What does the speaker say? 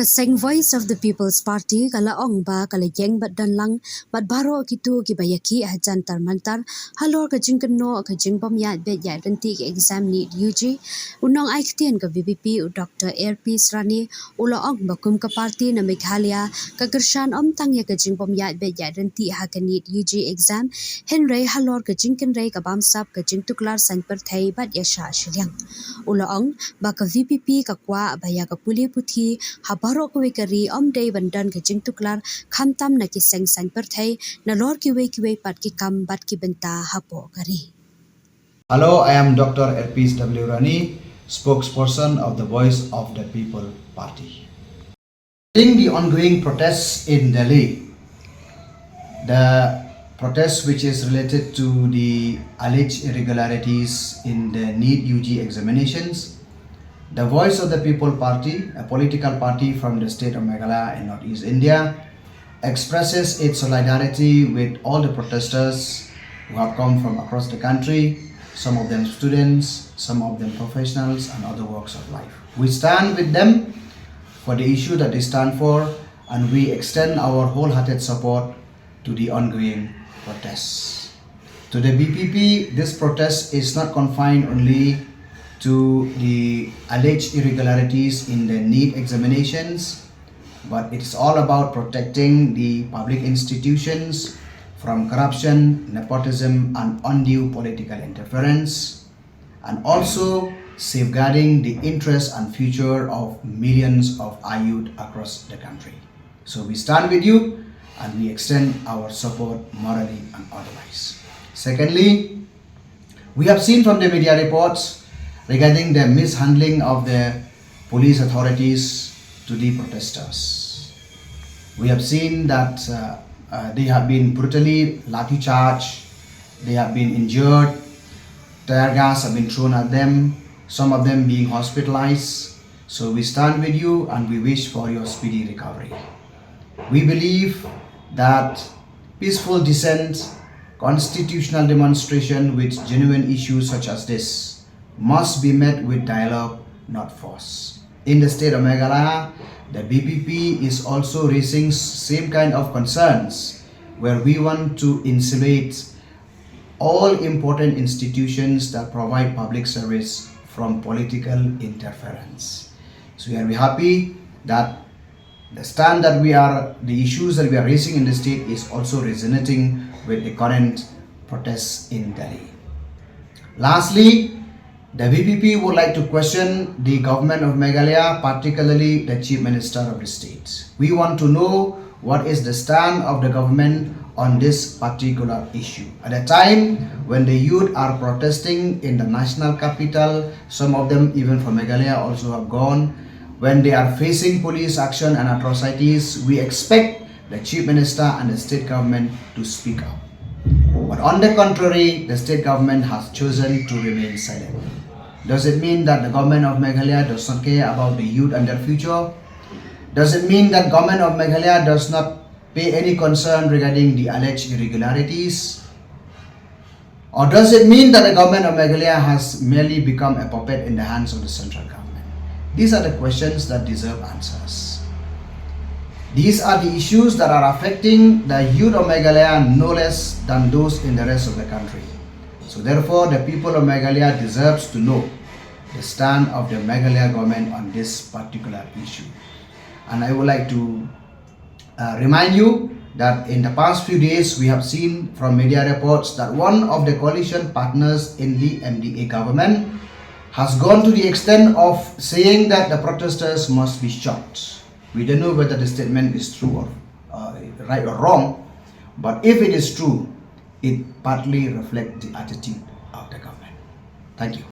Seng Voice of the People's Party kala Ongba kala Ïeng ïadonlang baro kitu kibayaki jantar mantar halor ka jingkeno ka jingbom ya bet ya renti exam NEET UG unong aiktian ka VPP Dr. Airpeace Rani ula Ongba kum ka parti na Meghalaya ka gershan tang ya ka jingbom ya bet ya renti ha ka NEET UG exam henry halor ka jingken rei ka bamsap ka jingtuklar sang perthai bat ya sha shriang ula ong ba ka VPP ka kwa baya ka puli puthi baro kwe kari day bandan ke jingtuklar khamtam na ki seng perthai na lor kiwe pat ki kam bat ki benta hapo kari. Hello, I am Dr. Airpeace W. Rani, spokesperson of the Voice of the People Party. During the ongoing protests in Delhi, the protest which is related to the alleged irregularities in the NEET UG examinations, the Voice of the People Party, a political party from the state of Meghalaya in Northeast India, expresses its solidarity with all the protesters who have come from across the country, some of them students, some of them professionals and other walks of life. We stand with them for the issue that they stand for, and we extend our wholehearted support to the ongoing protests. To the VPP, this protest is not confined only to the alleged irregularities in the NEET examinations, but it's all about protecting the public institutions from corruption, nepotism and undue political interference, and also safeguarding the interests and future of millions of our youth across the country. So we stand with you and we extend our support morally and otherwise. Secondly, we have seen from the media reports regarding the mishandling of the police authorities to the protesters. We have seen that they have been brutally lathi charged, they have been injured, tear gas have been thrown at them, some of them being hospitalized. So we stand with you and we wish for your speedy recovery. We believe that peaceful dissent, constitutional demonstration with genuine issues such as this must be met with dialogue, not force. In the state of Meghalaya, the VPP is also raising same kind of concerns where we want to insulate all important institutions that provide public service from political interference. So we are very happy that the stand that the issues that we are raising in the state is also resonating with the current protests in Delhi. Lastly, the VPP would like to question the government of Meghalaya, particularly the Chief Minister of the state. We want to know what is the stand of the government on this particular issue. At a time when the youth are protesting in the national capital, some of them even from Meghalaya also have gone, when they are facing police action and atrocities, we expect the Chief Minister and the state government to speak up. But on the contrary, the state government has chosen to remain silent. Does it mean that the government of Meghalaya does not care about the youth and their future? Does it mean that government of Meghalaya does not pay any concern regarding the alleged irregularities? Or does it mean that the government of Meghalaya has merely become a puppet in the hands of the central government? These are the questions that deserve answers. These are the issues that are affecting the youth of Meghalaya no less than those in the rest of the country. So therefore, the people of Meghalaya deserves to know the stand of the Meghalaya government on this particular issue. And I would like to remind you that in the past few days, we have seen from media reports that one of the coalition partners in the MDA government has gone to the extent of saying that the protesters must be shot. We don't know whether the statement is true or right or wrong, but if it is true, it partly reflects the attitude of the government. Thank you.